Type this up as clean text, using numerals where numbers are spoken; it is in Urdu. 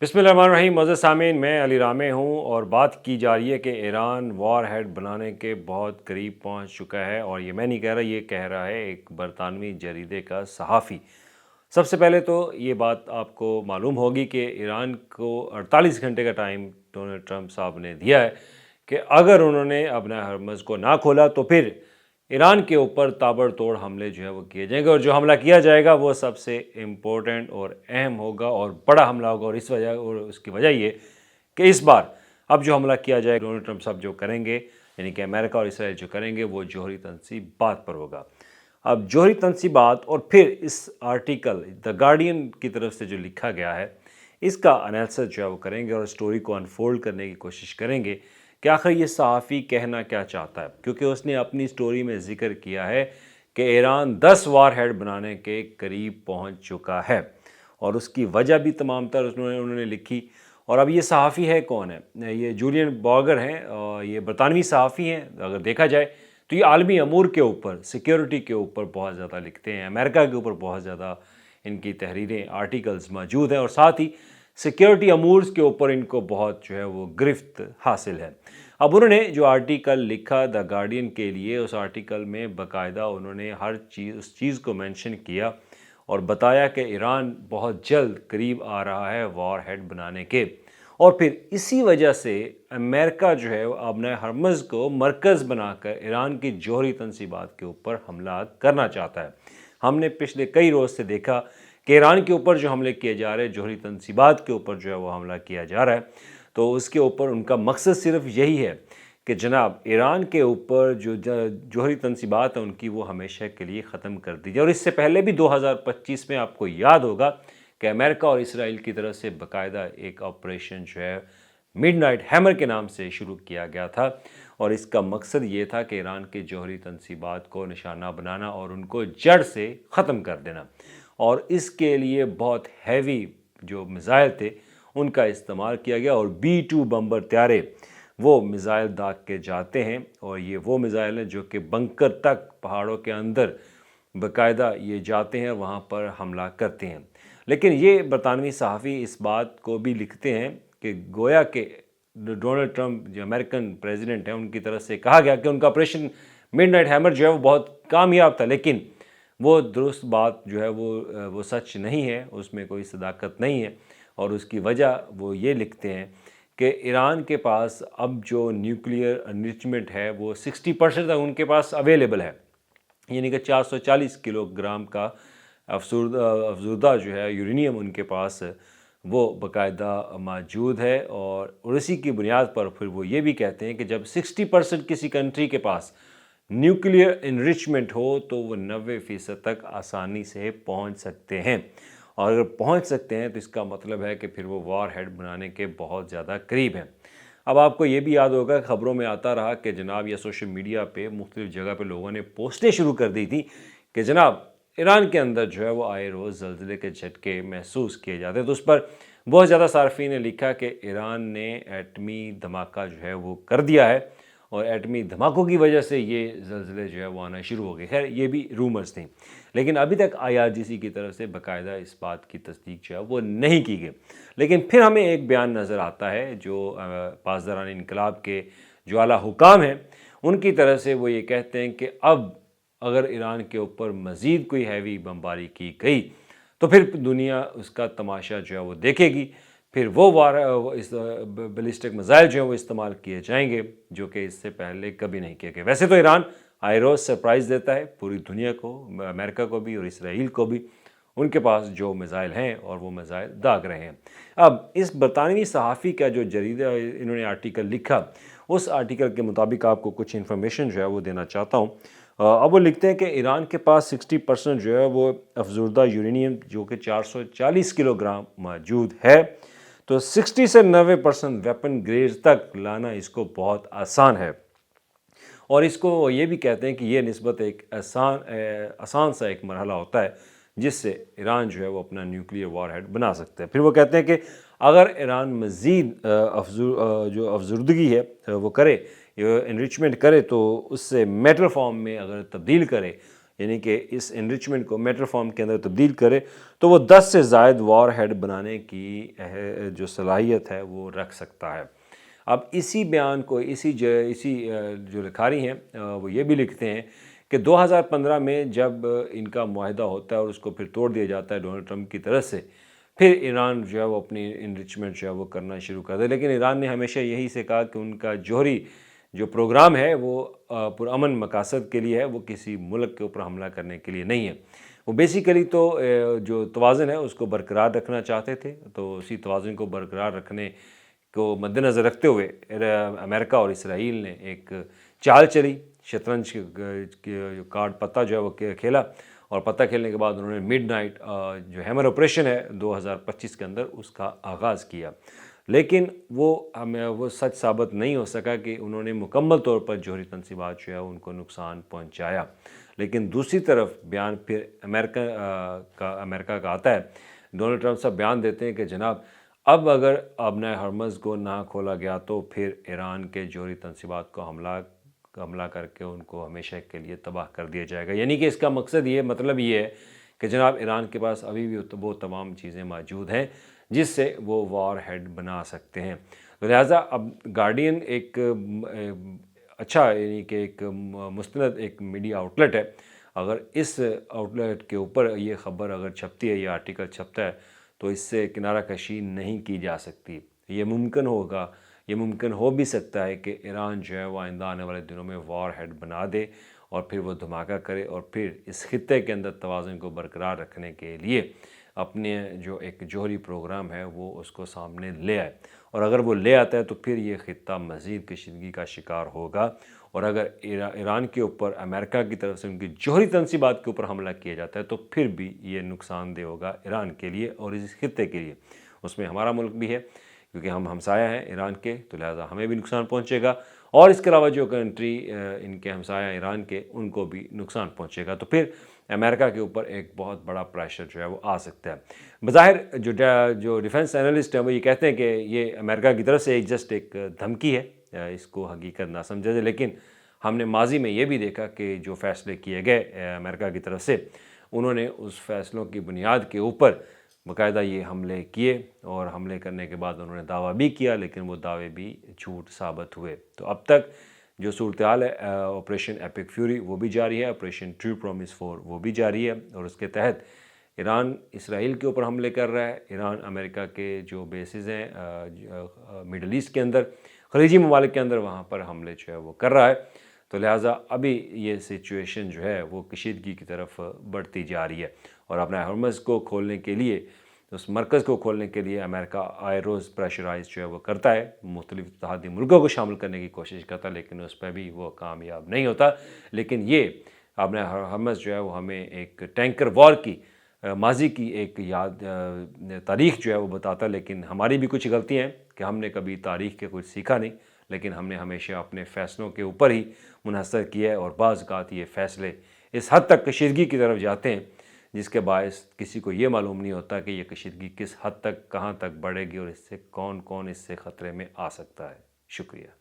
بسم اللہ الرحمن الرحیم۔ معزز سامعین، میں علی رامے ہوں اور بات کی جا رہی ہے کہ ایران وار ہیڈ بنانے کے بہت قریب پہنچ چکا ہے، اور یہ میں نہیں کہہ رہا، یہ کہہ رہا ہے ایک برطانوی جریدے کا صحافی۔ سب سے پہلے تو یہ بات آپ کو معلوم ہوگی کہ ایران کو 48 گھنٹے کا ٹائم ڈونلڈ ٹرمپ صاحب نے دیا ہے کہ اگر انہوں نے اپنا ہرمز کو نہ کھولا تو پھر ایران کے اوپر تابڑ توڑ حملے جو ہے وہ کیے جائیں گے، اور جو حملہ کیا جائے گا وہ سب سے امپورٹنٹ اور اہم ہوگا اور بڑا حملہ ہوگا، اور اس کی وجہ یہ کہ اس بار اب جو حملہ کیا جائے گا ڈونلڈ ٹرمپ صاحب جو کریں گے، یعنی کہ امریکہ اور اسرائیل جو کریں گے، وہ جوہری تنصیبات پر ہوگا۔ اب جوہری تنصیبات، اور پھر اس آرٹیکل دا گارڈین کی طرف سے جو لکھا گیا ہے، اس کا انالیسس جو ہے وہ کریں گے اور اسٹوری کو انفولڈ کرنے کی کوشش کریں گے کہ آخر یہ صحافی کہنا کیا چاہتا ہے، کیونکہ اس نے اپنی سٹوری میں ذکر کیا ہے کہ ایران 10 وار ہیڈ بنانے کے قریب پہنچ چکا ہے، اور اس کی وجہ بھی تمام تر انہوں نے لکھی۔ اور اب یہ صحافی ہے کون ہے؟ یہ جولین باگر ہیں، اور یہ برطانوی صحافی ہیں۔ اگر دیکھا جائے تو یہ عالمی امور کے اوپر، سیکیورٹی کے اوپر بہت زیادہ لکھتے ہیں، امریکہ کے اوپر بہت زیادہ ان کی تحریریں، آرٹیکلز موجود ہیں، اور ساتھ ہی سیکیورٹی امورز کے اوپر ان کو بہت جو ہے وہ گرفت حاصل ہے۔ اب انہوں نے جو آرٹیکل لکھا دا گارڈین کے لیے، اس آرٹیکل میں باقاعدہ انہوں نے ہر چیز، اس چیز کو مینشن کیا اور بتایا کہ ایران بہت جلد قریب آ رہا ہے وار ہیڈ بنانے کے، اور پھر اسی وجہ سے امریکہ جو ہے اپنے ہرمز کو مرکز بنا کر ایران کی جوہری تنصیبات کے اوپر حملہ کرنا چاہتا ہے۔ ہم نے پچھلے کئی روز سے دیکھا کہ ایران کے اوپر جو حملے کیے جا رہے ہیں، جوہری تنصیبات کے اوپر جو ہے وہ حملہ کیا جا رہا ہے، تو اس کے اوپر ان کا مقصد صرف یہی ہے کہ جناب ایران کے اوپر جو جوہری تنصیبات ہیں ان کی وہ ہمیشہ کے لیے ختم کر دی جائے۔ اور اس سے پہلے بھی 2025 میں آپ کو یاد ہوگا کہ امریکہ اور اسرائیل کی طرف سے باقاعدہ ایک آپریشن جو ہے مڈ نائٹ ہیمر کے نام سے شروع کیا گیا تھا، اور اس کا مقصد یہ تھا کہ ایران کے جوہری تنصیبات کو نشانہ بنانا اور ان کو جڑ سے ختم کر دینا، اور اس کے لیے بہت ہیوی جو میزائل تھے ان کا استعمال کیا گیا، اور B-2 بمبر طیارے وہ میزائل داغ کے جاتے ہیں، اور یہ وہ میزائل ہیں جو کہ بنکر تک پہاڑوں کے اندر باقاعدہ یہ جاتے ہیں، وہاں پر حملہ کرتے ہیں۔ لیکن یہ برطانوی صحافی اس بات کو بھی لکھتے ہیں کہ گویا کہ ڈونلڈ ٹرمپ جو امریکن پریزیڈنٹ ہیں ان کی طرف سے کہا گیا کہ ان کا آپریشن مڈ نائٹ ہیمر جو ہے وہ بہت کامیاب تھا، لیکن وہ درست بات جو ہے وہ سچ نہیں ہے، اس میں کوئی صداقت نہیں ہے، اور اس کی وجہ وہ یہ لکھتے ہیں کہ ایران کے پاس اب جو نیوکلیئر انریچمنٹ ہے وہ 60% تک ان کے پاس اویلیبل ہے، یعنی کہ 440 کلو گرام کا افزودہ جو ہے یورینیم ان کے پاس وہ باقاعدہ موجود ہے، اور اسی کی بنیاد پر پھر وہ یہ بھی کہتے ہیں کہ جب 60% کسی کنٹری کے پاس نیوکلیئر انریچمنٹ ہو تو وہ 90% تک آسانی سے پہنچ سکتے ہیں، اور اگر پہنچ سکتے ہیں تو اس کا مطلب ہے کہ پھر وہ وار ہیڈ بنانے کے بہت زیادہ قریب ہیں۔ اب آپ کو یہ بھی یاد ہوگا، خبروں میں آتا رہا کہ جناب یا سوشل میڈیا پہ مختلف جگہ پہ لوگوں نے پوسٹیں شروع کر دی تھی کہ جناب ایران کے اندر جو ہے وہ آئے روز زلزلے کے جھٹکے محسوس کیے جاتے ہیں، تو اس پر بہت زیادہ صارفین نے لکھا کہ ایران نے ایٹمی دھماکہ جو ہے وہ کر دیا ہے، اور ایٹمی دھماکوں کی وجہ سے یہ زلزلے جو ہے وہ آنا شروع ہو گئے۔ خیر یہ بھی رومرز تھیں، لیکن ابھی تک IRGC کی طرف سے باقاعدہ اس بات کی تصدیق جو ہے وہ نہیں کی گئی۔ لیکن پھر ہمیں ایک بیان نظر آتا ہے جو پاسداران انقلاب کے جو اعلیٰ حکام ہیں ان کی طرف سے، وہ یہ کہتے ہیں کہ اب اگر ایران کے اوپر مزید کوئی ہیوی بمباری کی گئی تو پھر دنیا اس کا تماشا جو ہے وہ دیکھے گی، پھر وہ بیلسٹک میزائل جو ہیں وہ استعمال کیے جائیں گے جو کہ اس سے پہلے کبھی نہیں کیے گئے۔ ویسے تو ایران آئے روز سرپرائز دیتا ہے پوری دنیا کو، امریکہ کو بھی اور اسرائیل کو بھی، ان کے پاس جو میزائل ہیں اور وہ میزائل داغ رہے ہیں۔ اب اس برطانوی صحافی کا جو جریدہ انہوں نے آرٹیکل لکھا، اس آرٹیکل کے مطابق آپ کو کچھ انفارمیشن جو ہے وہ دینا چاہتا ہوں۔ اب وہ لکھتے ہیں کہ ایران کے پاس 60% جو ہے وہ افزودہ یورینیم جو کہ 440 کلو گرام موجود ہے، تو 60 سے 90% ویپن گریڈ تک لانا اس کو بہت آسان ہے، اور اس کو وہ یہ بھی کہتے ہیں کہ یہ نسبت ایک آسان سا ایک مرحلہ ہوتا ہے جس سے ایران جو ہے وہ اپنا نیوکلیئر وار ہیڈ بنا سکتے ہیں۔ پھر وہ کہتے ہیں کہ اگر ایران مزید جو افزودگی ہے وہ کرے، انریچمنٹ کرے، تو اس سے میٹل فارم میں اگر تبدیل کرے یعنی کہ اس انریچمنٹ کو میٹر فارم کے اندر تبدیل کرے تو وہ 10 سے زائد وار ہیڈ بنانے کی جو صلاحیت ہے وہ رکھ سکتا ہے۔ اب اسی بیان کو اسی جو لکھاری ہیں وہ یہ بھی لکھتے ہیں کہ 2015 میں جب ان کا معاہدہ ہوتا ہے اور اس کو پھر توڑ دیا جاتا ہے ڈونلڈ ٹرمپ کی طرف سے، پھر ایران جو ہے وہ اپنی انریچمنٹ جو ہے وہ کرنا شروع کر دے۔ لیکن ایران نے ہمیشہ یہی سے کہا کہ ان کا جوہری جو پروگرام ہے وہ پرامن مقاصد کے لیے ہے، وہ کسی ملک کے اوپر حملہ کرنے کے لیے نہیں ہے۔ وہ بیسیکلی تو جو توازن ہے اس کو برقرار رکھنا چاہتے تھے، تو اسی توازن کو برقرار رکھنے کو مد نظر رکھتے ہوئے امریکہ اور اسرائیل نے ایک چال چلی، شطرنج کے کارڈ پتہ جو ہے وہ کھیلا، اور پتہ کھیلنے کے بعد انہوں نے مڈ نائٹ جو ہیمر آپریشن ہے 2025 کے اندر اس کا آغاز کیا۔ لیکن وہ سچ ثابت نہیں ہو سکا کہ انہوں نے مکمل طور پر جوہری تنصیبات جو ہے ان کو نقصان پہنچایا۔ لیکن دوسری طرف بیان پھر امریکہ کا آتا ہے، ڈونلڈ ٹرمپ صاحب بیان دیتے ہیں کہ جناب اب اگر آبنہ ہرمز کو نہ کھولا گیا تو پھر ایران کے جوہری تنصیبات کو حملہ کر کے ان کو ہمیشہ کے لیے تباہ کر دیا جائے گا۔ یعنی کہ اس کا مقصد مطلب یہ ہے کہ جناب ایران کے پاس ابھی بھی وہ تمام چیزیں موجود ہیں جس سے وہ وار ہیڈ بنا سکتے ہیں۔ لہٰذا اب گارڈین ایک اچھا یعنی کہ ایک مستند ایک میڈیا آؤٹلیٹ ہے، اگر اس آؤٹلیٹ کے اوپر یہ خبر اگر چھپتی ہے، یہ آرٹیکل چھپتا ہے، تو اس سے کنارہ کشی نہیں کی جا سکتی۔ یہ ممکن ہو بھی سکتا ہے کہ ایران جو ہے وہ آئندہ آنے والے دنوں میں وار ہیڈ بنا دے اور پھر وہ دھماکہ کرے اور پھر اس خطے کے اندر توازن کو برقرار رکھنے کے لیے اپنے جو ایک جوہری پروگرام ہے وہ اس کو سامنے لے آئے، اور اگر وہ لے آتا ہے تو پھر یہ خطہ مزید کشیدگی کا شکار ہوگا، اور اگر ایران کے اوپر امریکہ کی طرف سے ان کی جوہری تنصیبات کے اوپر حملہ کیا جاتا ہے تو پھر بھی یہ نقصان دہ ہوگا ایران کے لیے اور اس خطے کے لیے۔ اس میں ہمارا ملک بھی ہے کیونکہ ہم ہمسایہ ہیں ایران کے، تو لہٰذا ہمیں بھی نقصان پہنچے گا، اور اس کے علاوہ جو کنٹری ان کے ہمسایہ ایران کے ان کو بھی نقصان پہنچے گا، تو پھر امریکہ کے اوپر ایک بہت بڑا پریشر جو ہے وہ آ سکتا ہے۔ بظاہر جو ڈیفنس انالسٹ ہیں وہ یہ کہتے ہیں کہ یہ امریکہ کی طرف سے جسٹ ایک دھمکی ہے، اس کو حقیقت نہ سمجھا جائے، لیکن ہم نے ماضی میں یہ بھی دیکھا کہ جو فیصلے کیے گئے امریکہ کی طرف سے، انہوں نے اس فیصلوں کی بنیاد کے اوپر باقاعدہ یہ حملے کیے، اور حملے کرنے کے بعد انہوں نے دعویٰ بھی کیا لیکن وہ دعوے بھی جھوٹ ثابت ہوئے۔ تو اب تک جو صورتحال ہے آپریشن ایپک فیوری وہ بھی جاری ہے، آپریشن ٹرو پرومس 4 وہ بھی جاری ہے، اور اس کے تحت ایران اسرائیل کے اوپر حملے کر رہا ہے، ایران امریکہ کے جو بیسز ہیں مڈل ایسٹ کے اندر، خلیجی ممالک کے اندر، وہاں پر حملے جو ہے وہ کر رہا ہے۔ تو لہٰذا ابھی یہ سچویشن جو ہے وہ کشیدگی کی طرف بڑھتی جا رہی ہے، اور اپنا ہرمز کو کھولنے کے لیے، اس مرکز کو کھولنے کے لیے امریکہ آئے روز پریشرائز جو ہے وہ کرتا ہے، مختلف اتحادی ملکوں کو شامل کرنے کی کوشش کرتا ہے، لیکن اس پہ بھی وہ کامیاب نہیں ہوتا۔ لیکن یہ اپنا ہرمز جو ہے وہ ہمیں ایک ٹینکر وار کی ماضی کی ایک تاریخ جو ہے وہ بتاتا ہے، لیکن ہماری بھی کچھ غلطیاں ہیں کہ ہم نے کبھی تاریخ کے کچھ سیکھا نہیں، لیکن ہم نے ہمیشہ اپنے فیصلوں کے اوپر ہی منحصر کیا ہے، اور بعض اوقات یہ فیصلے اس حد تک کشیدگی کی طرف جاتے ہیں جس کے باعث کسی کو یہ معلوم نہیں ہوتا کہ یہ کشیدگی کس حد تک کہاں تک بڑھے گی اور اس سے کون کون اس سے خطرے میں آ سکتا ہے۔ شکریہ۔